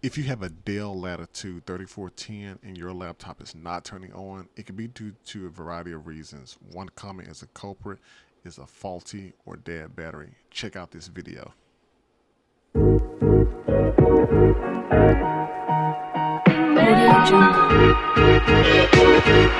If you have a Dell Latitude 3410 and your laptop is not turning on, it can be due to a variety of reasons. One common as a culprit is a faulty or dead battery. Check out this video. Audio Jungle. Audio Jungle.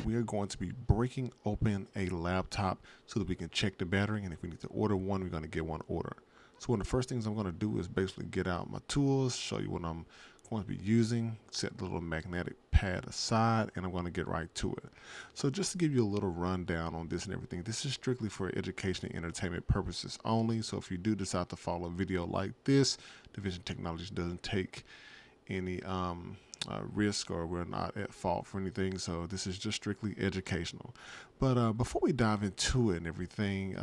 We are going to be breaking open a laptop so that we can check the battery, and if we need to order one, we're going to get one ordered. So one of the first things I'm going to do is basically get out my tools, show you what I'm going to be using, set the little magnetic pad aside, and I'm going to get right to it. So just to give you a little rundown on this and everything, this is strictly for education and entertainment purposes only. So if you do decide to follow a video like this, Division Technologies doesn't take any risk, or we're not at fault for anything. So this is just strictly educational. But before we dive into it and everything,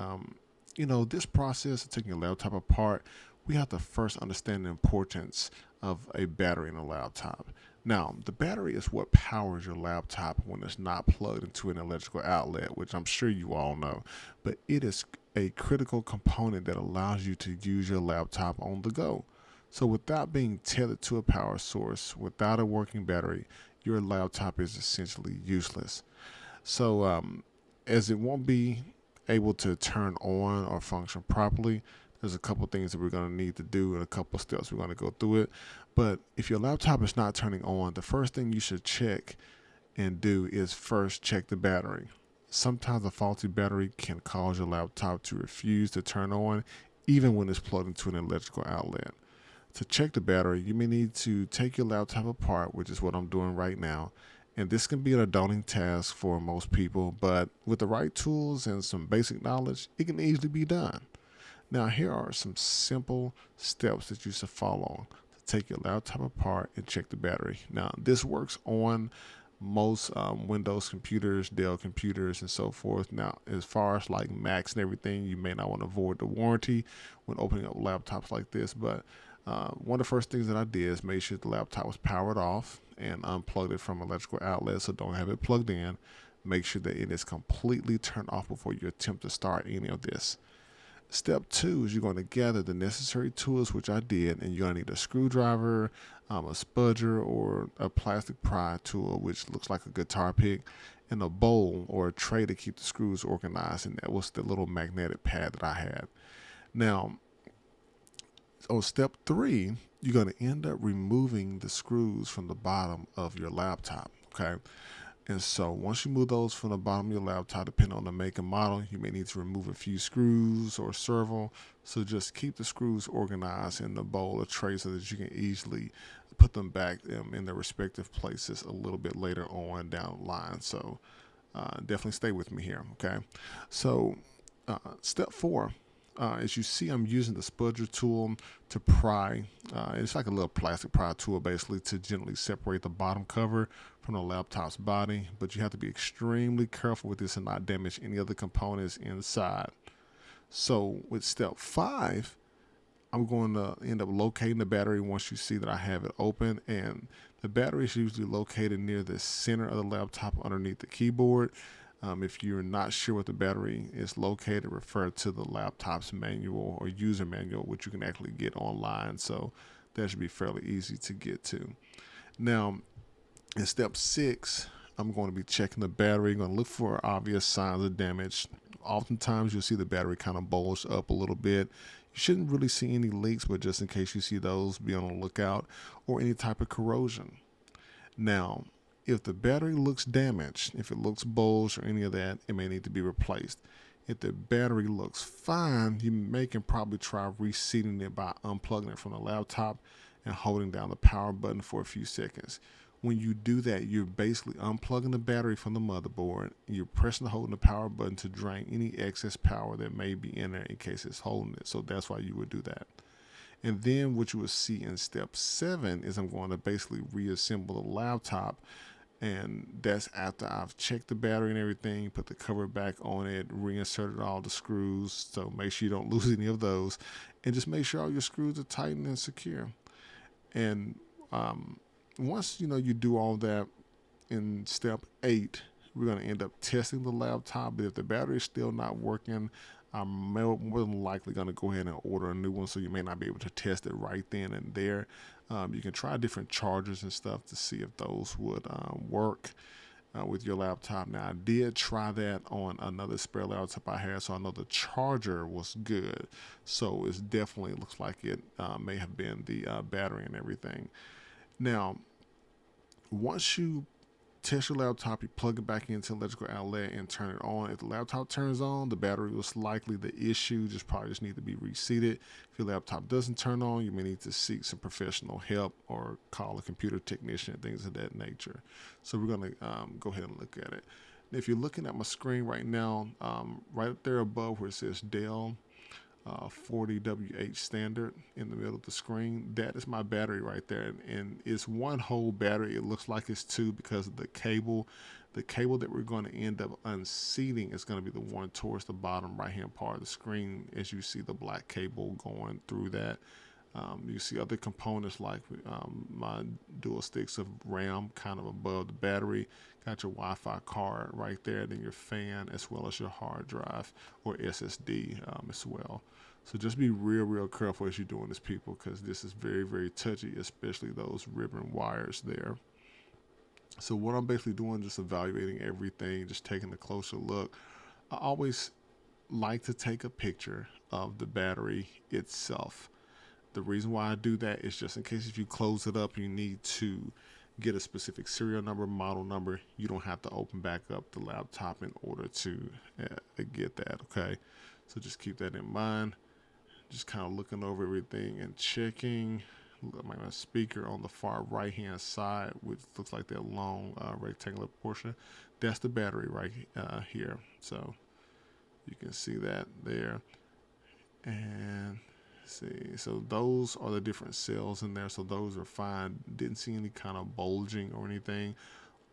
this process of taking a laptop apart, we have to first understand the importance of a battery in a laptop. Now, the battery is what powers your laptop when it's not plugged into an electrical outlet, which I'm sure you all know, but it is a critical component that allows you to use your laptop on the go. So without being tethered to a power source, without a working battery, your laptop is essentially useless. So as it won't be able to turn on or function properly, there's a couple things that we're going to need to do and a couple steps we're going to go through it. But if your laptop is not turning on, the first thing you should check and do is first check the battery. Sometimes a faulty battery can cause your laptop to refuse to turn on even when it's plugged into an electrical outlet. To check the battery, you may need to take your laptop apart, which is what I'm doing right now. And this can be a daunting task for most people, but with the right tools and some basic knowledge, it can easily be done. Now, here are some simple steps that you should follow to take your laptop apart and check the battery. Now, this works on most Windows computers, Dell computers, and so forth. Now, as far as like Macs and everything, you may not want to avoid the warranty when opening up laptops like this, but one of the first things that I did is make sure the laptop was powered off and unplugged it from electrical outlets, so don't have it plugged in. Make sure that it is completely turned off before you attempt to start any of this. Step two is you're going to gather the necessary tools, which I did, and you're going to need a screwdriver, a spudger, or a plastic pry tool, which looks like a guitar pick, and a bowl or a tray to keep the screws organized, and that was the little magnetic pad that I had. Now, on step three, you're going to end up removing the screws from the bottom of your laptop, okay? And so once you move those from the bottom of your laptop, depending on the make and model, you may need to remove a few screws or several. So just keep the screws organized in the bowl or tray so that you can easily put them back in their respective places a little bit later on down the line. So definitely stay with me here, okay? So step four, as you see, I'm using the spudger tool to pry. It's like a little plastic pry tool, basically, to gently separate the bottom cover from the laptop's body. But you have to be extremely careful with this and not damage any other components inside. So with step five, I'm going to end up locating the battery once you see that I have it open. And the battery is usually located near the center of the laptop underneath the keyboard. If you're not sure what the battery is located, refer to the laptop's manual or user manual, which you can actually get online. So that should be fairly easy to get to. Now, in step six, I'm going to be checking the battery. I'm going to look for obvious signs of damage. Oftentimes, you'll see the battery kind of bulge up a little bit. You shouldn't really see any leaks, but just in case you see those, be on the lookout, or any type of corrosion. Now, if the battery looks damaged, if it looks bulged or any of that, it may need to be replaced. If the battery looks fine, you can probably try reseating it by unplugging it from the laptop and holding down the power button for a few seconds. When you do that, you're basically unplugging the battery from the motherboard. You're pressing and holding the power button to drain any excess power that may be in there in case it's holding it. So that's why you would do that. And then what you will see in step seven is I'm going to basically reassemble the laptop. And that's after I've checked the battery and everything, put the cover back on it, reinserted all the screws. So make sure you don't lose any of those. And just make sure all your screws are tight and secure. And once you do all that, in step 8, we're going to end up testing the laptop. But if the battery is still not working, I'm more than likely going to go ahead and order a new one, so you may not be able to test it right then and there. You can try different chargers and stuff to see if those would work with your laptop. Now, I did try that on another spare laptop I had, so I know the charger was good. So it definitely looks like it may have been the battery and everything. Now, once you test your laptop, you plug it back into electrical outlet and turn it on. If the laptop turns on, the battery was likely the issue. Probably just need to be reseated. If your laptop doesn't turn on, you may need to seek some professional help or call a computer technician, things of that nature. So we're going to go ahead and look at it. If you're looking at my screen right now, right up there above where it says Dell 40WH standard in the middle of the screen, that is my battery right there, and it's one whole battery. It looks like it's two because of the cable that we're going to end up unseating is going to be the one towards the bottom right hand part of the screen, as you see the black cable going through that. You see other components like my dual sticks of RAM kind of above the battery. Got your Wi-Fi card right there, then your fan, as well as your hard drive or SSD as well. So just be real careful as you're doing this, people, because this is very touchy, especially those ribbon wires there. So what I'm basically doing, just evaluating everything, just taking a closer look. I always like to take a picture of the battery itself. The reason why I do that is just in case if you close it up, you need to get a specific serial number, model number, you don't have to open back up the laptop in order to get that, okay? So just keep that in mind. Just kind of looking over everything and checking. My speaker on the far right hand side, which looks like that long rectangular portion, that's the battery right here. So you can see that there. And see, so those are the different cells in there, so those are fine. Didn't see any kind of bulging or anything.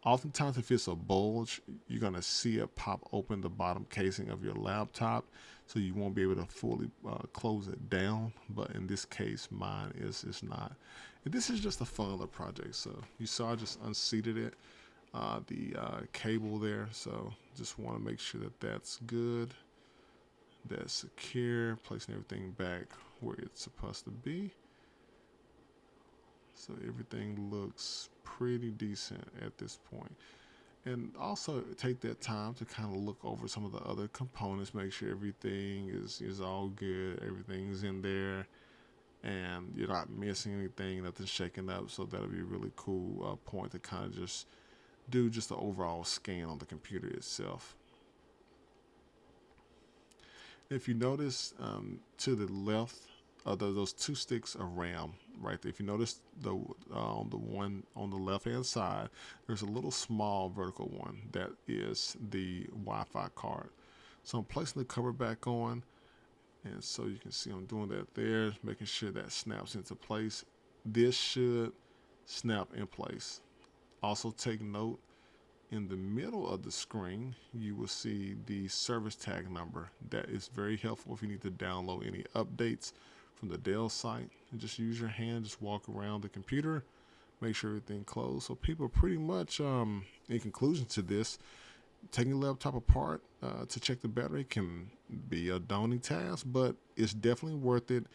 Oftentimes if it's a bulge, you're going to see it pop open the bottom casing of your laptop, so you won't be able to fully close it down. But in this case, mine is not. And this is just a fun little project. So you saw I just unseated it, the cable there, so just want to make sure that that's good, that's secure, placing everything back where it's supposed to be. So everything looks pretty decent at this point. And also take that time to kind of look over some of the other components, make sure everything is all good, everything's in there, and you're not missing anything, nothing's shaking up. So that'll be a really cool point to kind of just do just the overall scan on the computer itself. If you notice to the left of those two sticks of RAM right there, if you notice the one on the left hand side, there's a little small vertical one that is the Wi-Fi card. So I'm placing the cover back on, and so you can see I'm doing that there, making sure that snaps into place. This should snap in place. Also take note, in the middle of the screen, you will see the service tag number. That is very helpful if you need to download any updates from the Dell site. And just use your hand, just walk around the computer, make sure everything closed. So people are pretty much, in conclusion to this, taking a laptop apart to check the battery can be a daunting task, but it's definitely worth it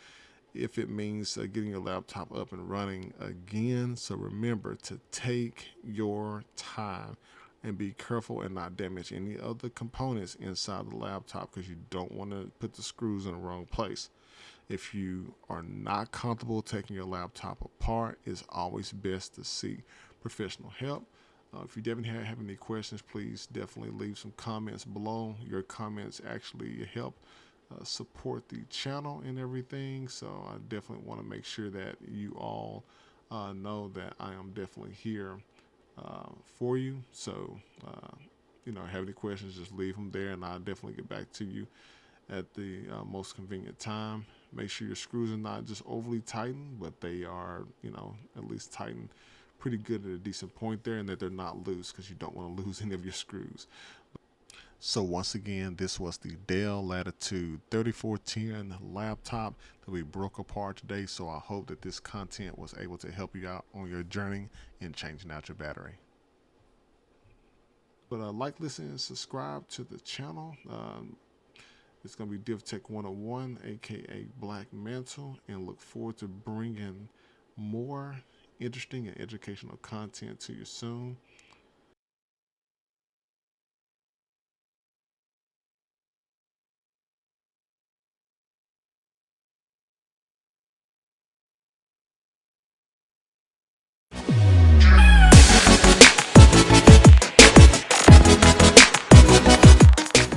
if it means getting your laptop up and running again. So remember to take your time and be careful and not damage any of the components inside the laptop, because you don't want to put the screws in the wrong place. If you are not comfortable taking your laptop apart, it's always best to seek professional help. If you definitely have any questions, please definitely leave some comments below. Your comments actually help support the channel and everything. So I definitely want to make sure that you all know that I am definitely here for you. So, have any questions, just leave them there, and I'll definitely get back to you at the most convenient time. Make sure your screws are not just overly tightened, but they are, at least tightened pretty good at a decent point there, and that they're not loose, because you don't want to lose any of your screws. So once again, this was the Dell Latitude 3410 laptop that we broke apart today. So I hope that this content was able to help you out on your journey in changing out your battery. But like, listen, and subscribe to the channel. It's going to be DivTech 101, aka Black Mantle, and look forward to bringing more interesting and educational content to you soon.